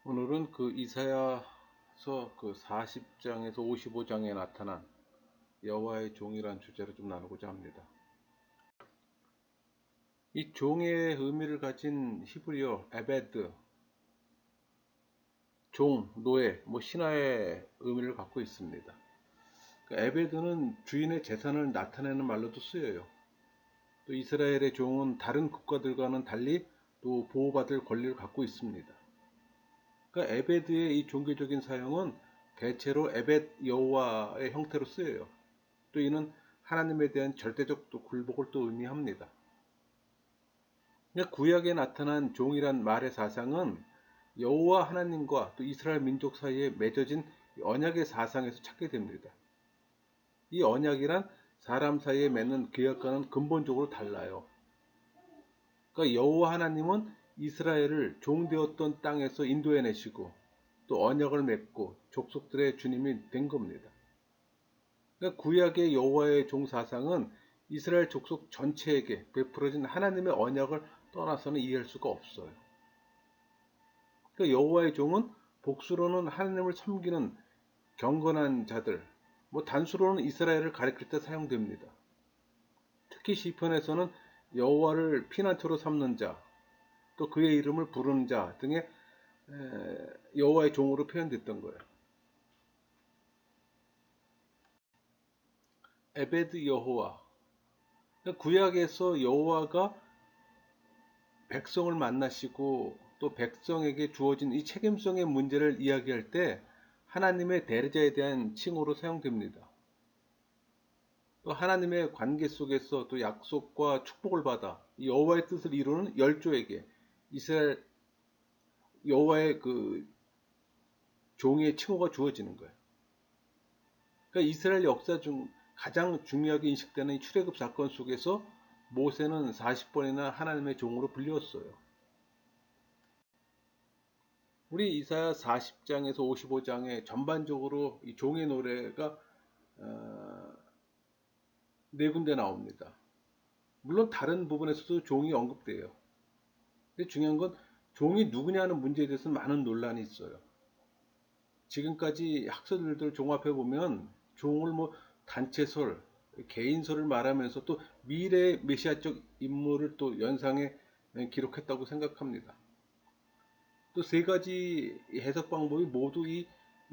오늘은 그 이사야서 그 40장에서 55장에 나타난 여호와의 종이란 주제로 좀 나누고자 합니다. 이 종의 의미를 가진 히브리어 에베드, 종, 노예, 신하의 의미를 갖고 있습니다. 그 에베드는 주인의 재산을 나타내는 말로도 쓰여요. 또 이스라엘의 종은 다른 국가들과는 달리 또 보호받을 권리를 갖고 있습니다. 그러니까 에베드의 이 종교적인 사용은 대체로 에벳 여호와의 형태로 쓰여요. 또 이는 하나님에 대한 절대적 또 굴복을 또 의미합니다. 그러니까 구약에 나타난 종이란 말의 사상은 여호와 하나님과 또 이스라엘 민족 사이에 맺어진 언약의 사상에서 찾게 됩니다. 이 언약이란 사람 사이에 맺는 계약과는 근본적으로 달라요. 그러니까 여호와 하나님은 이스라엘을 종되었던 땅에서 인도해내시고 또 언약을 맺고 족속들의 주님이 된 겁니다. 그러니까 구약의 여호와의 종 사상은 이스라엘 족속 전체에게 베풀어진 하나님의 언약을 떠나서는 이해할 수가 없어요. 그러니까 여호와의 종은 복수로는 하나님을 섬기는 경건한 자들, 단수로는 이스라엘을 가리킬 때 사용됩니다. 특히 시편에서는 여호와를 피난처로 삼는 자, 또 그의 이름을 부르는 자 등의 여호와의 종으로 표현됐던 거예요. 에베드 여호와. 구약에서 여호와가 백성을 만나시고 또 백성에게 주어진 이 책임성의 문제를 이야기할 때 하나님의 대리자에 대한 칭호로 사용됩니다. 또 하나님의 관계 속에서 또 약속과 축복을 받아 여호와의 뜻을 이루는 열조에게 이스라엘 여호와의 그 종의 칭호가 주어지는 거예요. 그러니까 이스라엘 역사 중 가장 중요하게 인식되는 출애굽 사건 속에서 모세는 40번이나 하나님의 종으로 불렸어요. 우리 이사야 40장에서 55장에 전반적으로 이 종의 노래가 네 군데 나옵니다. 물론 다른 부분에서도 종이 언급돼요. 근데 중요한 건 종이 누구냐는 문제에 대해서는 많은 논란이 있어요. 지금까지 학설들을 종합해 보면 종을 단체설, 개인설을 말하면서 또 미래의 메시아적 인물을 또 연상해 기록했다고 생각합니다. 또 세 가지 해석 방법이 모두 이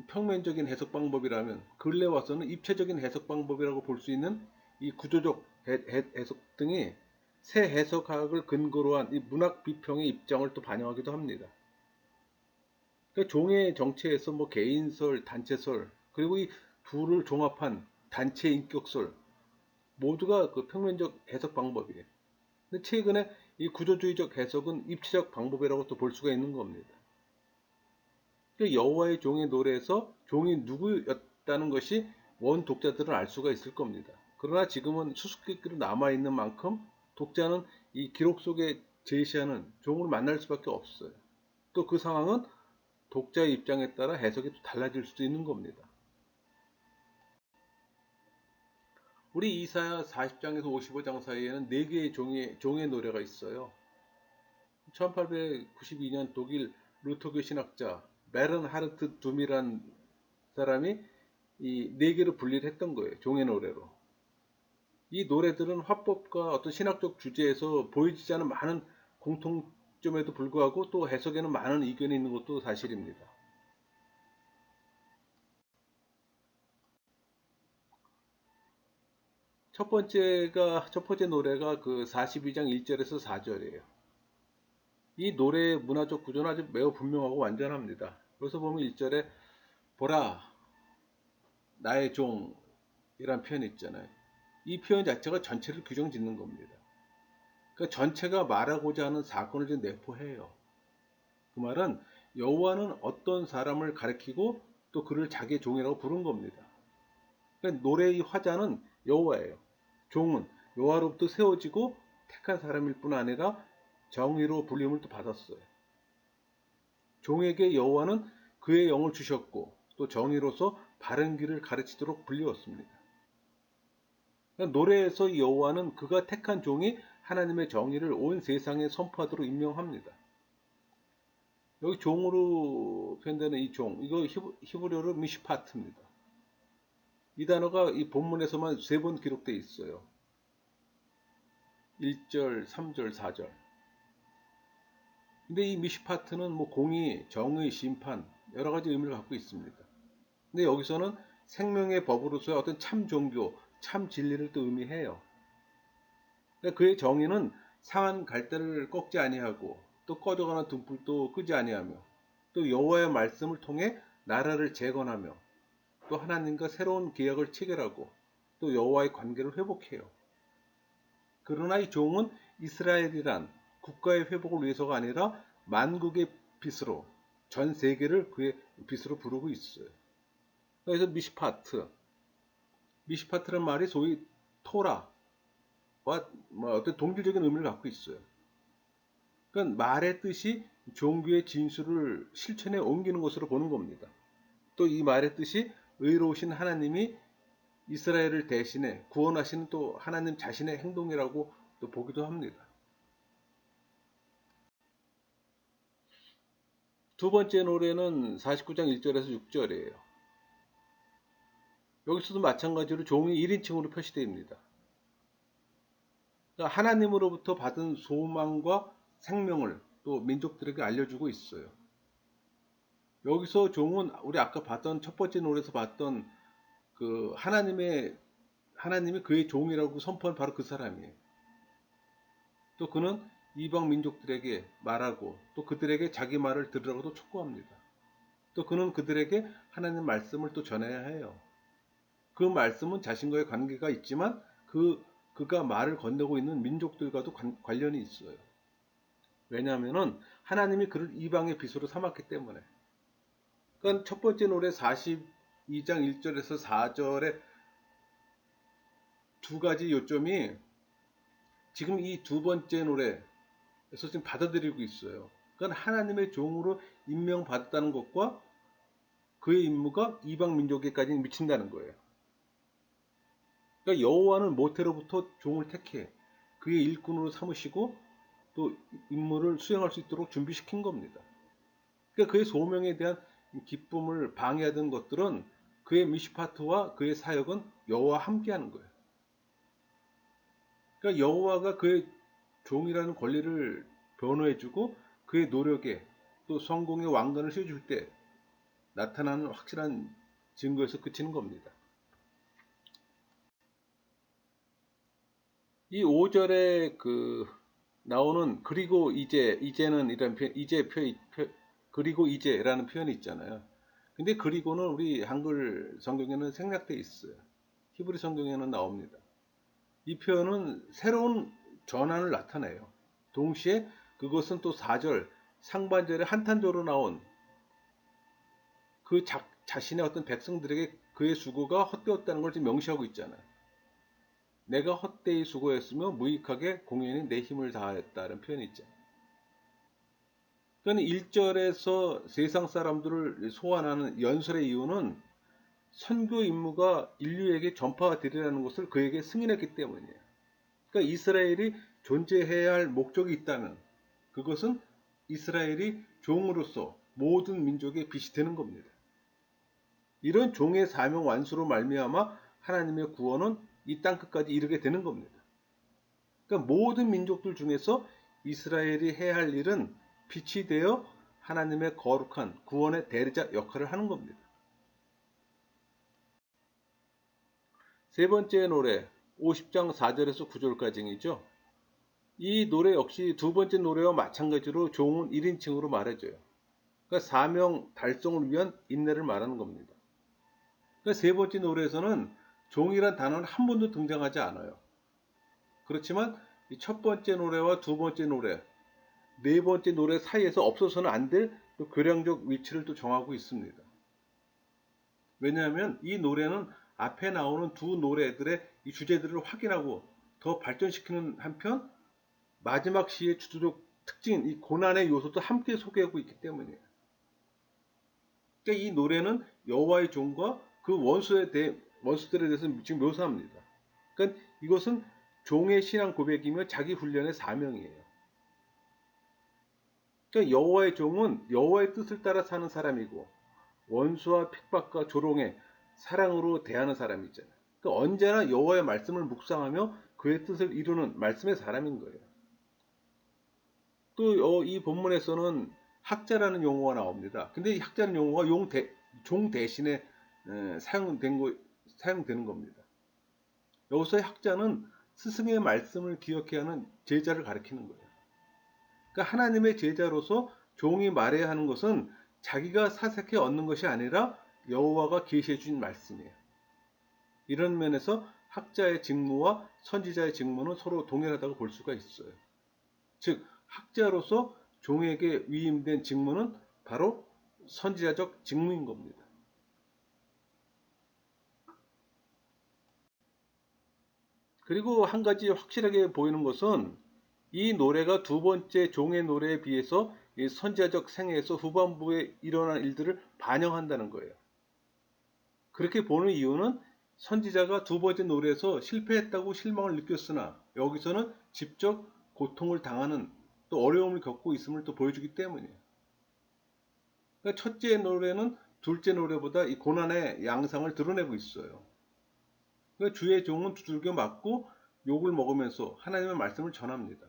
평면적인 해석 방법이라면 근래 와서는 입체적인 해석 방법이라고 볼 수 있는 이 구조적 해석 등이 새 해석학을 근거로 한 이 문학 비평의 입장을 또 반영하기도 합니다. 그러니까 종의 정체에서 개인설, 단체설, 그리고 이 둘을 종합한 단체 인격설 모두가 그 평면적 해석 방법이에요. 근데 최근에 이 구조주의적 해석은 입체적 방법이라고 또 볼 수가 있는 겁니다. 여호와의 종의 노래에서 종이 누구였다는 것이 원 독자들은 알 수가 있을 겁니다. 그러나 지금은 수수께끼로 남아있는 만큼 독자는 이 기록 속에 제시하는 종을 만날 수밖에 없어요. 또 그 상황은 독자의 입장에 따라 해석이 또 달라질 수도 있는 겁니다. 우리 이사야 40장에서 55장 사이에는 4개의 종의 노래가 있어요. 1892년 독일 루터교 신학자 베른하르트 둠이란 사람이 이 4개를 분리를 했던 거예요. 종의 노래로. 이 노래들은 화법과 어떤 신학적 주제에서 보여지지 않은 많은 공통점에도 불구하고 또 해석에는 많은 이견이 있는 것도 사실입니다. 첫 번째 노래가 그 42장 1절에서 4절이에요. 이 노래의 문화적 구조는 아주 매우 분명하고 완전합니다. 그래서 보면 1절에 보라 나의 종이란 표현이 있잖아요. 이 표현 자체가 전체를 규정 짓는 겁니다. 그러니까 전체가 말하고자 하는 사건을 지금 내포해요. 그 말은 여호와는 어떤 사람을 가리키고 또 그를 자기의 종이라고 부른 겁니다. 그러니까 노래의 화자는 여호와예요. 종은 여호와로부터 세워지고 택한 사람일 뿐 아니라 정의로 불림을 또 받았어요. 종에게 여호와는 그의 영을 주셨고 또 정의로서 바른 길을 가르치도록 불리웠습니다. 그러니까 노래에서 여호와는 그가 택한 종이 하나님의 정의를 온 세상에 선포하도록 임명합니다. 여기 종으로 표현되는 이 종, 이거 히브리어로 미시파트입니다. 이 단어가 이 본문에서만 3번 기록되어 있어요. 1절, 3절, 4절. 근데 이 미시파트는 뭐 공의, 정의, 심판 여러 가지 의미를 갖고 있습니다. 근데 여기서는 생명의 법으로서의 어떤 참 종교, 참 진리를 또 의미해요. 그러니까 그의 정의는 상한 갈대를 꺾지 아니하고 또 꺼져가는 등불도 끄지 아니하며 또 여호와의 말씀을 통해 나라를 재건하며 또 하나님과 새로운 계약을 체결하고 또 여호와의 관계를 회복해요. 그러나 이 종은 이스라엘이란 국가의 회복을 위해서가 아니라 만국의 빛으로 전 세계를 그의 빛으로 부르고 있어요. 그래서 미시파트란 말이 소위 토라와 어떤 동질적인 의미를 갖고 있어요. 그러니까 말의 뜻이 종교의 진수를 실천에 옮기는 것으로 보는 겁니다. 또 이 말의 뜻이 의로우신 하나님이 이스라엘을 대신해 구원하시는 또 하나님 자신의 행동이라고 또 보기도 합니다. 두 번째 노래는 49장 1절에서 6절이에요. 여기서도 마찬가지로 종이 1인칭으로 표시됩니다. 그러니까 하나님으로부터 받은 소망과 생명을 또 민족들에게 알려주고 있어요. 여기서 종은 우리 아까 봤던 첫 번째 노래에서 봤던 그 하나님이 그의 종이라고 선포한 바로 그 사람이에요. 또 그는 이방 민족들에게 말하고 또 그들에게 자기 말을 들으라고도 촉구합니다. 또 그는 그들에게 하나님 말씀을 또 전해야 해요. 그 말씀은 자신과의 관계가 있지만 그가 말을 건네고 있는 민족들과도 관련이 있어요. 왜냐하면은 하나님이 그를 이방의 빛으로 삼았기 때문에. 그러니까 첫 번째 노래 42장 1절에서 4절의 두 가지 요점이 지금 이 두 번째 노래에서 지금 받아들이고 있어요. 그러니까 하나님의 종으로 임명받았다는 것과 그의 임무가 이방 민족에까지 미친다는 거예요. 그러니까 여호와는 모태로부터 종을 택해 그의 일꾼으로 삼으시고 또 임무를 수행할 수 있도록 준비시킨 겁니다. 그러니까 그의 소명에 대한 기쁨을 방해하던 것들은 그의 미시파트와 그의 사역은 여호와와 함께하는 거예요. 그러니까 여호와가 그의 종이라는 권리를 변호해주고 그의 노력에 또 성공의 왕관을 씌워줄 때 나타나는 확실한 증거에서 그치는 겁니다. 이 5절에 나오는 그리고 이제는 이런 표현, 그리고 이제라는 표현이 있잖아요. 근데 그리고는 우리 한글 성경에는 생략되어 있어요. 히브리 성경에는 나옵니다. 이 표현은 새로운 전환을 나타내요. 동시에 그것은 또 4절 상반절에 한탄조로 나온 그 자신의 어떤 백성들에게 그의 수고가 헛되었다는 걸 지금 명시하고 있잖아요. 내가 헛되이 수고했으며 무익하게 공연히 내 힘을 다하였다는 표현이 있죠. 그러니까 1절에서 세상 사람들을 소환하는 연설의 이유는 선교 임무가 인류에게 전파되리라는 것을 그에게 승인했기 때문이에요. 그러니까 이스라엘이 존재해야 할 목적이 있다면 그것은 이스라엘이 종으로서 모든 민족의 빛이 되는 겁니다. 이런 종의 사명 완수로 말미암아 하나님의 구원은 이 땅 끝까지 이르게 되는 겁니다. 그러니까 모든 민족들 중에서 이스라엘이 해야 할 일은 빛이 되어 하나님의 거룩한 구원의 대리자 역할을 하는 겁니다. 세 번째 노래 50장 4절에서 9절까지이죠. 이 노래 역시 두 번째 노래와 마찬가지로 종은 1인칭으로 말해줘요. 그러니까 사명 달성을 위한 인내를 말하는 겁니다. 그러니까 세 번째 노래에서는 종이란 단어는 한 번도 등장하지 않아요. 그렇지만 이 첫 번째 노래와 두 번째 노래, 네 번째 노래 사이에서 없어서는 안 될 교량적 위치를 또 정하고 있습니다. 왜냐하면 이 노래는 앞에 나오는 두 노래들의 이 주제들을 확인하고 더 발전시키는 한편 마지막 시의 주도적 특징인 이 고난의 요소도 함께 소개하고 있기 때문이에요. 그러니까 이 노래는 여호와의 종과 그 원수들에 대해서 지금 묘사합니다. 그러니까 이것은 종의 신앙 고백이며 자기 훈련의 사명이에요. 그러니까 여호와의 종은 여호와의 뜻을 따라 사는 사람이고 원수와 핍박과 조롱에 사랑으로 대하는 사람이잖아요. 그러니까 언제나 여호와의 말씀을 묵상하며 그의 뜻을 이루는 말씀의 사람인 거예요. 또 이 본문에서는 학자라는 용어가 나옵니다. 근데 이 학자라는 용어가 종 대신에 사용되는 겁니다. 여기서의 학자는 스승의 말씀을 기억해야 하는 제자를 가리키는 거예요. 그러니까 하나님의 제자로서 종이 말해야 하는 것은 자기가 사색해 얻는 것이 아니라 여호와가 계시해 주신 말씀이에요. 이런 면에서 학자의 직무와 선지자의 직무는 서로 동일하다고 볼 수가 있어요. 즉 학자로서 종에게 위임된 직무는 바로 선지자적 직무인 겁니다. 그리고 한 가지 확실하게 보이는 것은 이 노래가 두 번째 종의 노래에 비해서 이 선지자적 생애에서 후반부에 일어난 일들을 반영한다는 거예요. 그렇게 보는 이유는 선지자가 두 번째 노래에서 실패했다고 실망을 느꼈으나 여기서는 직접 고통을 당하는 또 어려움을 겪고 있음을 또 보여주기 때문이에요. 그러니까 첫째 노래는 둘째 노래보다 이 고난의 양상을 드러내고 있어요. 그러니까 주의 종은 두들겨 맞고 욕을 먹으면서 하나님의 말씀을 전합니다.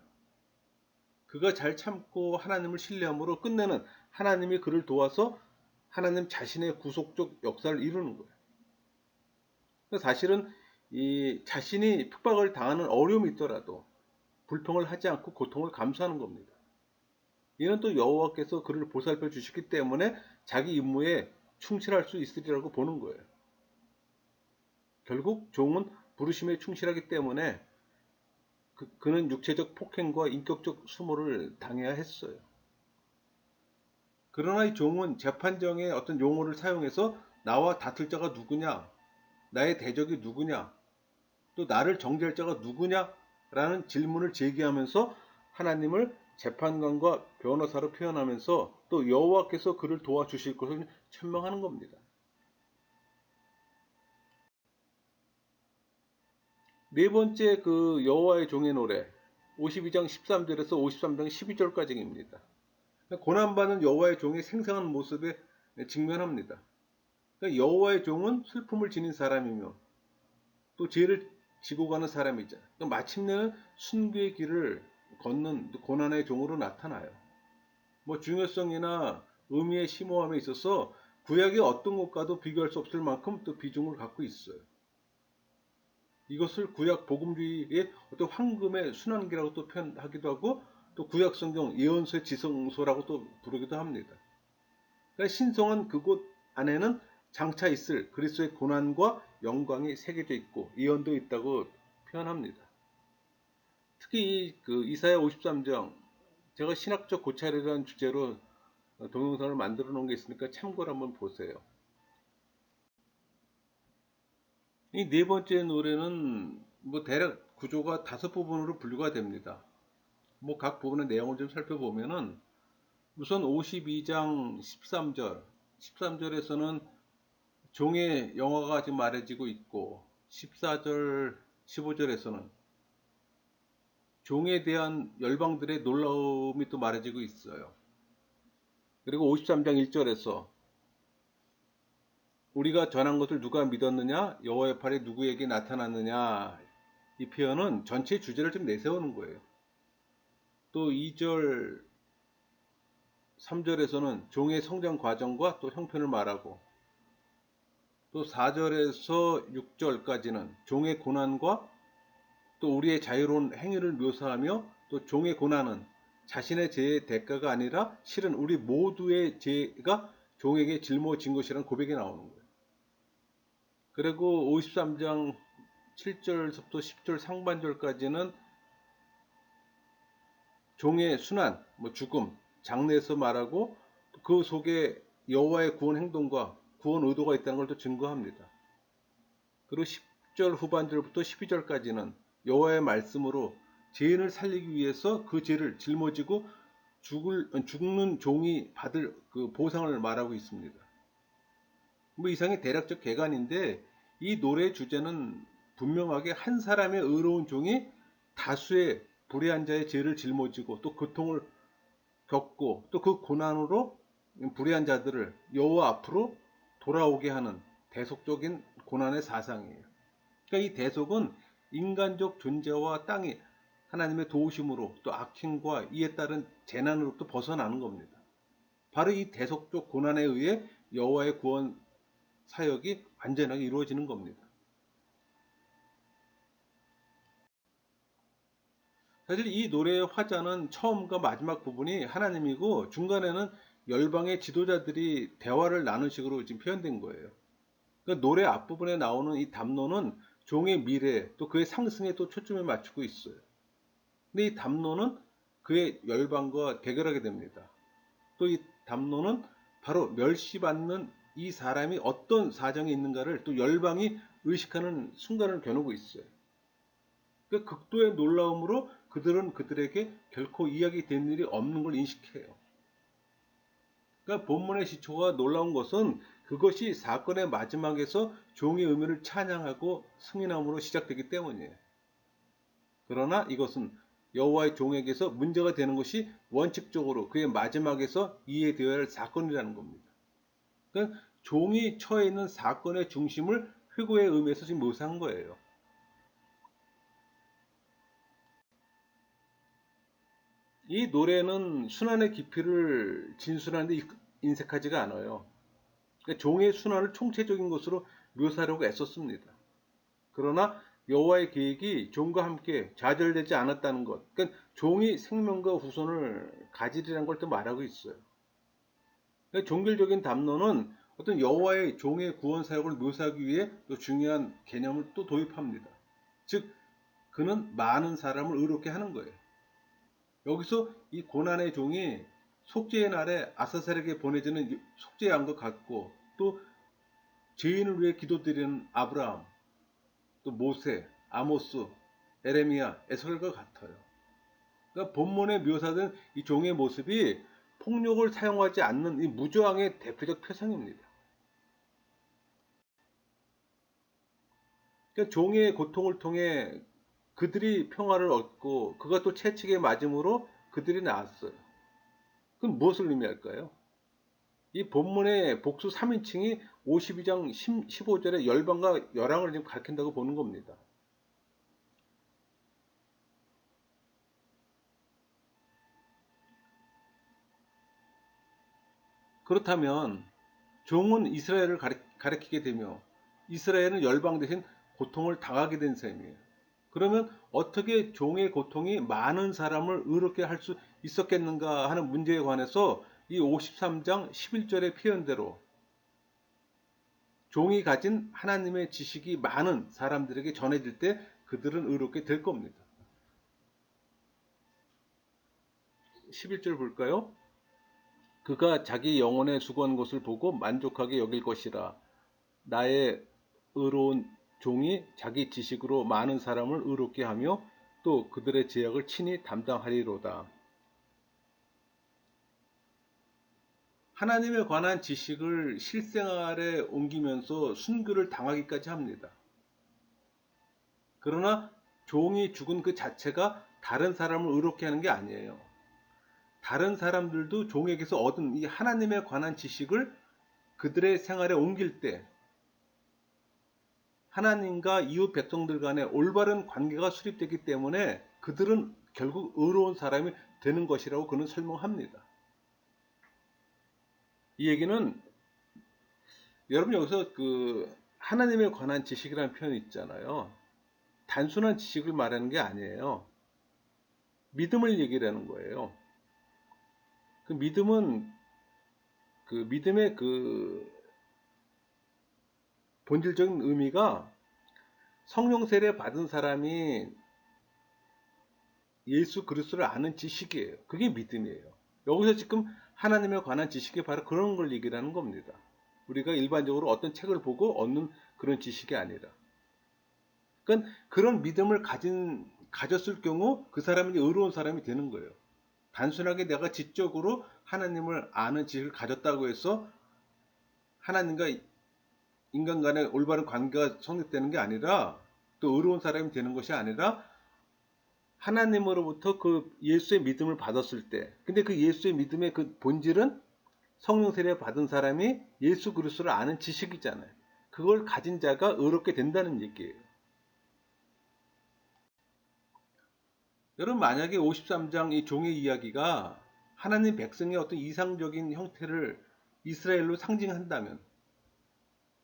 그가 잘 참고 하나님을 신뢰함으로 끝내는 하나님이 그를 도와서 하나님 자신의 구속적 역사를 이루는 거예요. 그러니까 사실은 이 자신이 핍박을 당하는 어려움이 있더라도 불평을 하지 않고 고통을 감수하는 겁니다. 이는 또 여호와께서 그를 보살펴 주셨기 때문에 자기 임무에 충실할 수 있으리라고 보는 거예요. 결국 종은 부르심에 충실하기 때문에 그는 육체적 폭행과 인격적 수모를 당해야 했어요. 그러나 이 종은 재판정에 어떤 용어를 사용해서 나와 다툴 자가 누구냐, 나의 대적이 누구냐, 또 나를 정죄할 자가 누구냐 라는 질문을 제기하면서 하나님을 재판관과 변호사로 표현하면서 또 여호와께서 그를 도와주실 것을 천명하는 겁니다. 네 번째 그 여호와의 종의 노래 52장 13절에서 53장 12절까지입니다. 고난받는 여호와의 종의 생생한 모습에 직면합니다. 그러니까 여호와의 종은 슬픔을 지닌 사람이며 또 죄를 지고 가는 사람이자 마침내는 순교의 길을 걷는 고난의 종으로 나타나요. 뭐 중요성이나 의미의 심오함에 있어서 구약의 어떤 것과도 비교할 수 없을 만큼 또 비중을 갖고 있어요. 이것을 구약 복음주의의 어떤 황금의 순환기라고 또 표현하기도 하고 또 구약 성경 예언서의 지성소라고 또 부르기도 합니다. 그러니까 신성한 그곳 안에는 장차 있을 그리스도의 고난과 영광이 새겨져 있고 예언도 있다고 표현합니다. 특히 그 이사야 53장 제가 신학적 고찰이라는 주제로 동영상을 만들어 놓은 게 있으니까 참고를 한번 보세요. 이 네 번째 노래는 뭐 대략 구조가 5부분으로 분류가 됩니다. 뭐 각 부분의 내용을 좀 살펴보면은 우선 52장 13절에서는 종의 영화가 지금 말해지고 있고 14절, 15절에서는 종에 대한 열방들의 놀라움이 또 말해지고 있어요. 그리고 53장 1절에서 우리가 전한 것을 누가 믿었느냐? 여호와의 팔이 누구에게 나타났느냐? 이 표현은 전체 주제를 좀 내세우는 거예요. 또 2절, 3절에서는 종의 성장 과정과 또 형편을 말하고 또 4절에서 6절까지는 종의 고난과 또 우리의 자유로운 행위를 묘사하며 또 종의 고난은 자신의 죄의 대가가 아니라 실은 우리 모두의 죄가 종에게 짊어진 것이라는 고백이 나오는 거예요. 그리고 53장 7절부터 10절 상반절까지는 종의 순환, 죽음, 장래에서 말하고 그 속에 여호와의 구원 행동과 구원 의도가 있다는 걸 또 증거합니다. 그리고 10절 후반절부터 12절까지는 여호와의 말씀으로 죄인을 살리기 위해서 그 죄를 짊어지고 죽는 종이 받을 그 보상을 말하고 있습니다. 뭐 이상의 대략적 개관인데 이 노래의 주제는 분명하게 한 사람의 의로운 종이 다수의 불의한 자의 죄를 짊어지고 또 고통을 겪고 또 그 고난으로 불의한 자들을 여호와 앞으로 돌아오게 하는 대속적인 고난의 사상이에요. 그러니까 이 대속은 인간적 존재와 땅이 하나님의 도우심으로 또 악행과 이에 따른 재난으로부터 벗어나는 겁니다. 바로 이 대속적 고난에 의해 여호와의 구원 사역이 완전하게 이루어지는 겁니다. 사실 이 노래의 화자는 처음과 마지막 부분이 하나님이고 중간에는 열방의 지도자들이 대화를 나눈 식으로 지금 표현된 거예요. 그러니까 노래 앞부분에 나오는 이 담론은 종의 미래 또 그의 상승에 또 초점을 맞추고 있어요. 근데 이 담론은 그의 열방과 대결하게 됩니다. 또 이 담론은 바로 멸시받는 이 사람이 어떤 사정이 있는가를 또 열방이 의식하는 순간을 겨누고 있어요. 그 극도의 놀라움으로 그들은 그들에게 결코 이야기된 일이 없는 걸 인식해요. 그러니까 본문의 시초가 놀라운 것은 그것이 사건의 마지막에서 종의 의미를 찬양하고 승인함으로 시작되기 때문이에요. 그러나 이것은 여호와의 종에게서 문제가 되는 것이 원칙적으로 그의 마지막에서 이해되어야 할 사건이라는 겁니다. 그러니까 종이 처해 있는 사건의 중심을 회고의 의미에서 지금 묘사한 거예요. 이 노래는 순환의 깊이를 진술하는데 인색하지가 않아요. 그러니까 종의 순환을 총체적인 것으로 묘사하려고 애썼습니다. 그러나 여호와의 계획이 종과 함께 좌절되지 않았다는 것, 그러니까 종이 생명과 후손을 가지리라는 걸 또 말하고 있어요. 그러니까 종교적인 담론은 어떤 여호와의 종의 구원 사역을 묘사하기 위해 또 중요한 개념을 또 도입합니다. 즉, 그는 많은 사람을 의롭게 하는 거예요. 여기서 이 고난의 종이 속죄의 날에 아사셀에게 보내지는 속죄의 양과 같고 또 죄인을 위해 기도드리는 아브라함, 또 모세, 아모스, 에레미야, 에스겔과 같아요. 그러니까 본문에 묘사된 이 종의 모습이 폭력을 사용하지 않는 이 무저항의 대표적 표상입니다. 그러니까 종의 고통을 통해 그들이 평화를 얻고 그가 또 채찍에 맞음으로 그들이 나았어요. 그럼 무엇을 의미할까요? 이 본문의 복수 3인칭이 52장 15절에 열방과 열왕을 지금 가리킨다고 보는 겁니다. 그렇다면 종은 이스라엘을 가리키게 되며 이스라엘은 열방 대신 고통을 당하게 된 셈이에요. 그러면 어떻게 종의 고통이 많은 사람을 의롭게 할 수 있었겠는가 하는 문제에 관해서 이 53장 11절의 표현대로 종이 가진 하나님의 지식이 많은 사람들에게 전해질 때 그들은 의롭게 될 겁니다. 11절 볼까요? 그가 자기 영혼의 수고한 것을 보고 만족하게 여길 것이라. 나의 의로운 종이 자기 지식으로 많은 사람을 의롭게 하며 또 그들의 죄악을 친히 담당하리로다. 하나님에 관한 지식을 실생활에 옮기면서 순교를 당하기까지 합니다. 그러나 종이 죽은 그 자체가 다른 사람을 의롭게 하는 게 아니에요. 다른 사람들도 종에게서 얻은 이 하나님에 관한 지식을 그들의 생활에 옮길 때 하나님과 이웃 백성들 간의 올바른 관계가 수립되기 때문에 그들은 결국 의로운 사람이 되는 것이라고 그는 설명합니다. 이 얘기는 여러분 여기서 그 하나님에 관한 지식이라는 표현이 있잖아요. 단순한 지식을 말하는 게 아니에요. 믿음을 얘기를 하는 거예요. 그 믿음은 그 믿음의 그 본질적인 의미가 성령 세례 받은 사람이 예수 그리스도를 아는 지식이에요. 그게 믿음이에요. 여기서 지금 하나님에 관한 지식이 바로 그런 걸 얘기를 하는 겁니다. 우리가 일반적으로 어떤 책을 보고 얻는 그런 지식이 아니라. 그러니까 그런 믿음을 가졌을 경우 그 사람이 의로운 사람이 되는 거예요. 단순하게 내가 지적으로 하나님을 아는 지식을 가졌다고 해서 하나님과 인간 간의 올바른 관계가 성립되는 게 아니라 또 의로운 사람이 되는 것이 아니라 하나님으로부터 그 예수의 믿음을 받았을 때, 근데 그 예수의 믿음의 그 본질은 성령 세례 받은 사람이 예수 그리스도를 아는 지식이잖아요. 그걸 가진 자가 의롭게 된다는 얘기예요. 여러분, 만약에 53장 이 종의 이야기가 하나님 백성의 어떤 이상적인 형태를 이스라엘로 상징한다면,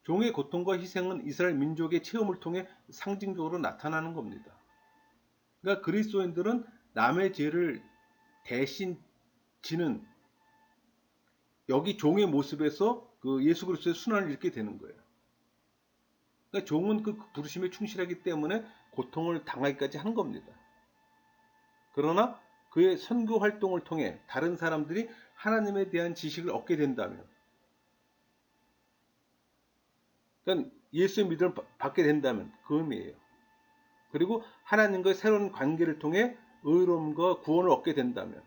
종의 고통과 희생은 이스라엘 민족의 체험을 통해 상징적으로 나타나는 겁니다. 그러니까 그리스도인들은 남의 죄를 대신 지는 여기 종의 모습에서 그 예수 그리스도의 순환을 잃게 되는 거예요. 그러니까 종은 그 부르심에 충실하기 때문에 고통을 당하기까지 한 겁니다. 그러나 그의 선교 활동을 통해 다른 사람들이 하나님에 대한 지식을 얻게 된다면, 그러니까 예수의 믿음을 받게 된다면 그 의미예요. 그리고 하나님과의 새로운 관계를 통해 의로움과 구원을 얻게 된다면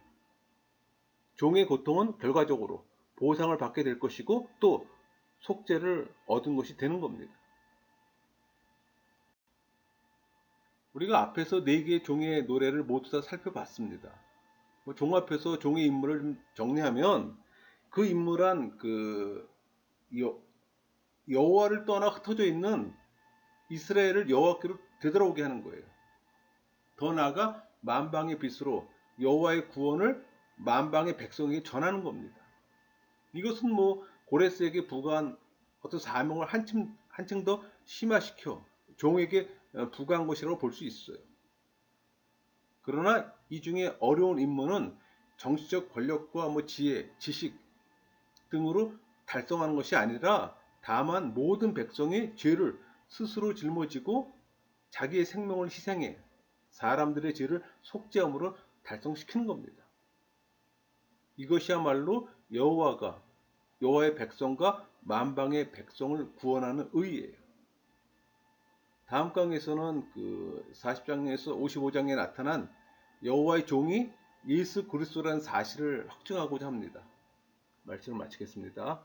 종의 고통은 결과적으로 보상을 받게 될 것이고 또 속죄를 얻은 것이 되는 겁니다. 우리가 앞에서 네 개의 종의 노래를 모두 다 살펴봤습니다. 종 앞에서 종의 인물을 정리하면 그 인물은 그 여호와를 떠나 흩어져 있는 이스라엘을 여호와께로 되돌아오게 하는 거예요. 더 나아가 만방의 빛으로 여호와의 구원을 만방의 백성에게 전하는 겁니다. 이것은 뭐 고레스에게 부과한 어떤 사명을 한층 더 심화시켜 종에게 부과한 것이라고 볼 수 있어요. 그러나 이 중에 어려운 임무는 정치적 권력과 뭐 지혜, 지식 등으로 달성하는 것이 아니라 다만 모든 백성이 죄를 스스로 짊어지고 자기의 생명을 희생해 사람들의 죄를 속죄함으로 달성시키는 겁니다. 이것이야말로 여호와의 백성과 만방의 백성을 구원하는 의예요. 다음 강에서는 그 40장에서 55장에 나타난 여호와의 종이 예수 그리스도라는 사실을 확증하고자 합니다. 말씀을 마치겠습니다.